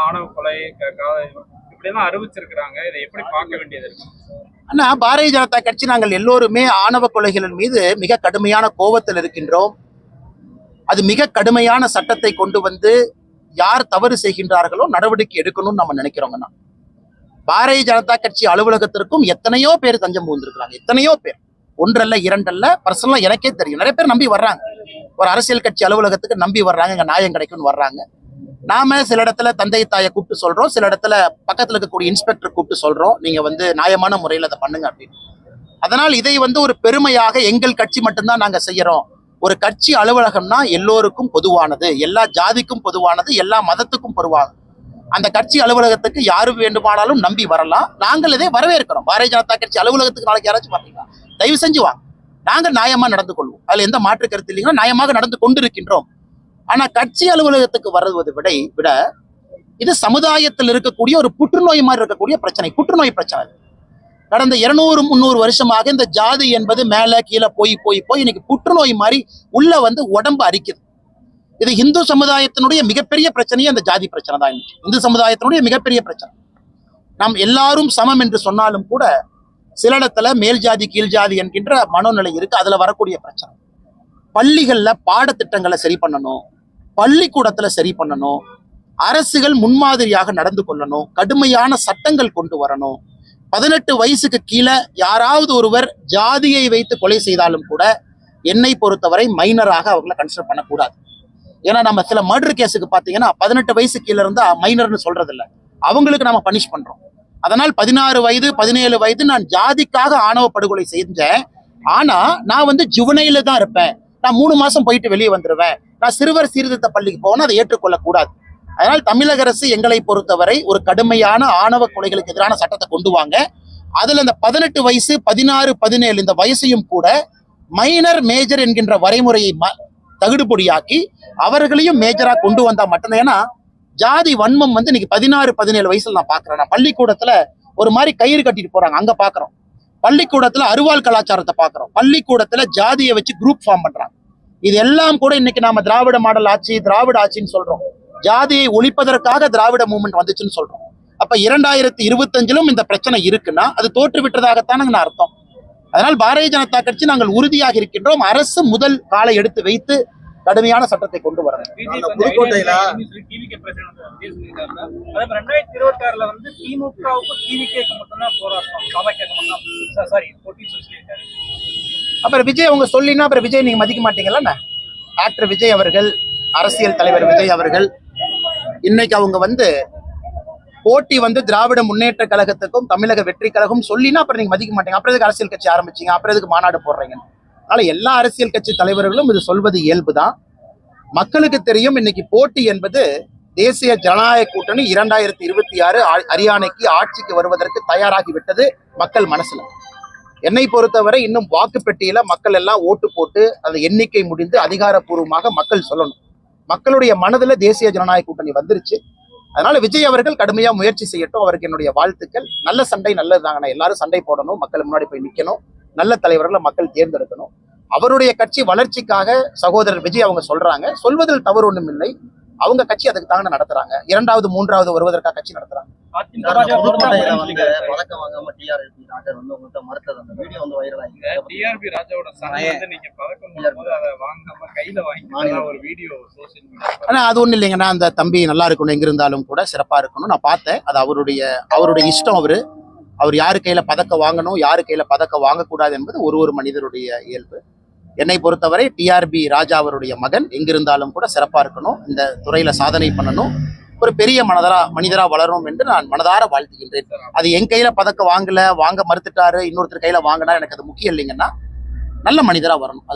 ஆணவ கொலை இப்படி எல்லாம் அறிவிச்சிருக்கிறாங்க. இதை எப்படி பார்க்க வேண்டியது இருக்கு? ஆனா பாரதிய ஜனதா கட்சி நாங்கள் எல்லோருமே ஆணவ கொலைகளின் மீது மிக கடுமையான கோபத்தில் இருக்கின்றோம். அது மிக கடுமையான சட்டத்தை கொண்டு வந்து யார் தவறு செய்கின்றார்களோ நடவடிக்கை எடுக்கணும்னு நம்ம நினைக்கிறோங்கண்ணா. பாரதிய ஜனதா கட்சி அலுவலகத்திற்கும் எத்தனையோ பேர் தஞ்சம் புகுந்திருக்கிறாங்க, எத்தனையோ பேர், ஒன்றல்ல இரண்டல்ல. பர்சனலா எனக்கே தெரியும், நிறைய பேர் நம்பி வர்றாங்க. ஒரு அரசியல் கட்சி அலுவலகத்துக்கு நம்பி வர்றாங்க, இங்க நியாயம் கிடைக்கும்னு வர்றாங்க. நாம சில இடத்துல தந்தை தாயை கூப்பிட்டு சொல்றோம், சில இடத்துல பக்கத்துல இருக்கக்கூடிய இன்ஸ்பெக்டர் கூப்பிட்டு சொல்றோம், நீங்க நியாயமான முறையில் அதை பண்ணுங்க அப்படின்னு. அதனால் இதை ஒரு பெருமையாக எங்கள் கட்சி மட்டும்தான் நாங்க செய்யறோம். ஒரு கட்சி அலுவலகம்னா எல்லோருக்கும் பொதுவானது, எல்லா ஜாதிக்கும் பொதுவானது, எல்லா மதத்துக்கும் பொதுவானது. அந்த கட்சி அலுவலகத்துக்கு யாரு வேண்டுமானாலும் நம்பி வரலாம். நாங்கள் இதை வரவேற்கிறோம். பாரதிய ஜனதா கட்சி அலுவலகத்துக்கு நாளைக்கு யாராச்சும் வரீங்களா, தயவு செஞ்சு வாங்க, நாங்கள் நியாயமா நடந்து கொள்வோம். அதுல எந்த மாற்று கருத்து இல்லைங்கன்னா நியாயமாக நடந்து கொண்டிருக்கின்றோம். ஆனா கட்சி அலுவலகத்துக்கு வருவதை விட இது சமுதாயத்தில் இருக்கக்கூடிய ஒரு புற்றுநோய் மாதிரி இருக்கக்கூடிய பிரச்சனை, புற்றுநோய் பிரச்சனை. கடந்த 200-300 வருஷமாக இந்த ஜாதி என்பது மேல கீழே போய் போய் போய் இன்னைக்கு புற்றுநோய் மாதிரி உள்ள உடம்பு அரிக்குது. இது இந்து சமுதாயத்தினுடைய மிகப்பெரிய பிரச்சனையே அந்த ஜாதி பிரச்சனை தான். இந்து சமுதாயத்தினுடைய மிகப்பெரிய பிரச்சனை. நாம் எல்லாரும் சமம் என்று சொன்னாலும் கூட சில இடத்துல மேல் ஜாதி கீழ் ஜாதி என்கின்ற மனோநிலை இருக்கு. அதுல வரக்கூடிய பிரச்சனை. பள்ளிகள்ல பாடத்திட்டங்களை சரி பண்ணணும், பள்ளிக்கூடத்துல சரி பண்ணணும், அரசுகள் முன்மாதிரியாக நடந்து கொள்ளணும், கடுமையான சட்டங்கள் கொண்டு வரணும். 18 வயசுக்கு கீழே யாராவது ஒருவர் ஜாதியை வைத்து கொலை செய்தாலும் கூட என்னை பொறுத்தவரை மைனராக அவங்களை கன்சிடர் பண்ணக்கூடாது. ஏன்னா நம்ம சில மர்டர் கேஸுக்கு பாத்தீங்கன்னா 18 வயசு கீழே இருந்தா மைனர்னு சொல்றது இல்லை, அவங்களுக்கு நம்ம பனிஷ் பண்றோம். அதனால் 16 வயது 17 வயது நான் ஜாதிக்காக ஆணவ படுகொலை செஞ்சேன், ஆனா நான் ஜுவனையில தான் இருப்பேன், நான் 3 மாசம் போயிட்டு வெளியே வந்துருவேன், நான் சிறுவர் சீர்திருத்த பள்ளிக்கு போனா அதை ஏற்றுக்கொள்ளக்கூடாது. அதனால் தமிழக அரசு எங்களை பொறுத்தவரை ஒரு கடுமையான ஆணவ கொலைகளுக்கு எதிரான சட்டத்தை கொண்டு வாங்க. அதுல இந்த 18 வயசு 16 17 இந்த வயசையும் கூட மைனர் மேஜர் என்கின்ற வரைமுறையை தகுடுபொடியாக்கி அவர்களையும் மேஜரா கொண்டு வந்தா மட்டும்தான். ஏன்னா ஜாதி வன்மம் இன்னைக்கு 16 17 வயசுல நான் பாக்குறேன். நான் பள்ளிக்கூடத்துல ஒரு மாதிரி கயிறு கட்டிட்டு போறாங்க, அங்க பாக்குறோம். பள்ளிக்கூடத்துல அருவாள் கலாச்சாரத்தை பாக்குறோம். பள்ளிக்கூடத்துல ஜாதியை வச்சு குரூப் ஃபார்ம் பண்றாங்க. இது எல்லாம் கூட இன்னைக்கு நாம திராவிட மாடல் ஆட்சி, திராவிட ஆட்சின்னு சொல்றோம். ஜாதியை ஒழிப்பதற்காக திராவிட மூவ்மெண்ட் வந்துச்சுன்னு சொல்றோம். அப்ப 2025லும் இந்த பிரச்சனை இருக்குன்னா அது தோற்று விட்டதாகத்தான அர்த்தம். அதனால் பாரதிய ஜனதா கட்சி நாங்கள் உறுதியாக இருக்கின்றோம். அரசு முதல் காலை எடுத்து வைத்து கடுமையான சட்டத்தை கொண்டு வரணும். புதுக்கோட்டையில 2026ல திமுகவுக்கும் டிவிகேக்கு மட்டும்தான் போராட்டம், அப்புறம் விஜய் அவங்க சொல்லினா அப்புறம் விஜய் நீங்க மதிக்க மாட்டீங்களா? ஆக்டர் விஜய் அவர்கள், அரசியல் தலைவர் விஜய் அவர்கள் இன்னைக்கு அவங்க போட்டி திராவிட முன்னேற்ற கழகத்துக்கும் தமிழக வெற்றி கழகம் சொல்லினா அப்புறம் நீங்க மதிக்க மாட்டீங்க. அப்புறம் எதுக்கு அரசியல் கட்சி ஆரம்பிச்சீங்க, அப்புறம் எதுக்கு மாநாடு போடுறீங்க? அதனால எல்லா அரசியல் கட்சி தலைவர்களும் இது சொல்வது இயல்புதான். மக்களுக்கு தெரியும் இன்னைக்கு போட்டி என்பது தேசிய ஜனநாயக கூட்டணி 2026 ஹரியானைக்கு ஆட்சிக்கு வருவதற்கு தயாராகி விட்டது மக்கள் மனசுல. என்னை பொறுத்தவரை இன்னும் வாக்குப்பெட்டியில மக்கள் எல்லாம் ஓட்டு போட்டு அந்த எண்ணிக்கை முடிந்து அதிகாரப்பூர்வமாக மக்கள் சொல்லணும். மக்களுடைய மனதுல தேசிய ஜனநாயக கூட்டணி வந்துருச்சு. அதனால விஜய் அவர்கள் கடுமையா முயற்சி செய்யட்டும், அவருக்கு என்னுடைய வாழ்த்துக்கள். நல்ல சண்டை நல்லதுதாங்கண்ணா, எல்லாரும் சண்டை போடணும், மக்கள் முன்னாடி போய் நிக்கணும், நல்ல தலைவர்களை மக்கள் தேர்ந்தெடுக்கணும். அவருடைய கட்சி வளர்ச்சிக்காக சகோதரர் விஜய் அவங்க சொல்றாங்க, சொல்வதில் தவறு ஒண்ணும் இல்லை. அவங்க கட்சி அதுக்கு தாங்க நடத்துறாங்க, 2வது 3வது வருவதற்காக கட்சி நடத்துறாங்க. ஆனா அது ஒண்ணு இல்லைங்கன்னா, அந்த தம்பி நல்லா இருக்கணும், எங்க இருந்தாலும் கூட சிறப்பா இருக்கணும். நான் பார்த்தேன், அது அவருடைய இஷ்டம். அவர் யாரு கையில பதக்கம் வாங்கணும், யாரு கையில பதக்கம் வாங்கக்கூடாது என்பது ஒரு மனிதருடைய இயல்பு. என்னை பொறுத்தவரை டிஆர்பி ராஜா அவருடைய மகன் எங்கிருந்தாலும் கூட சிறப்பா இருக்கணும், இந்த துறையில சாதனை பண்ணணும், ஒரு பெரிய மனிதரா வளரும் என்று நான் மனதார வாழ்த்துகின்றேன். அது என் கையில பதக்கம் வாங்க மறுத்துட்டாரு, இன்னொருத்தர் கையில வாங்கினா எனக்கு அது முக்கியம் இல்லைங்கன்னா, நல்ல மனிதரா வரணும்.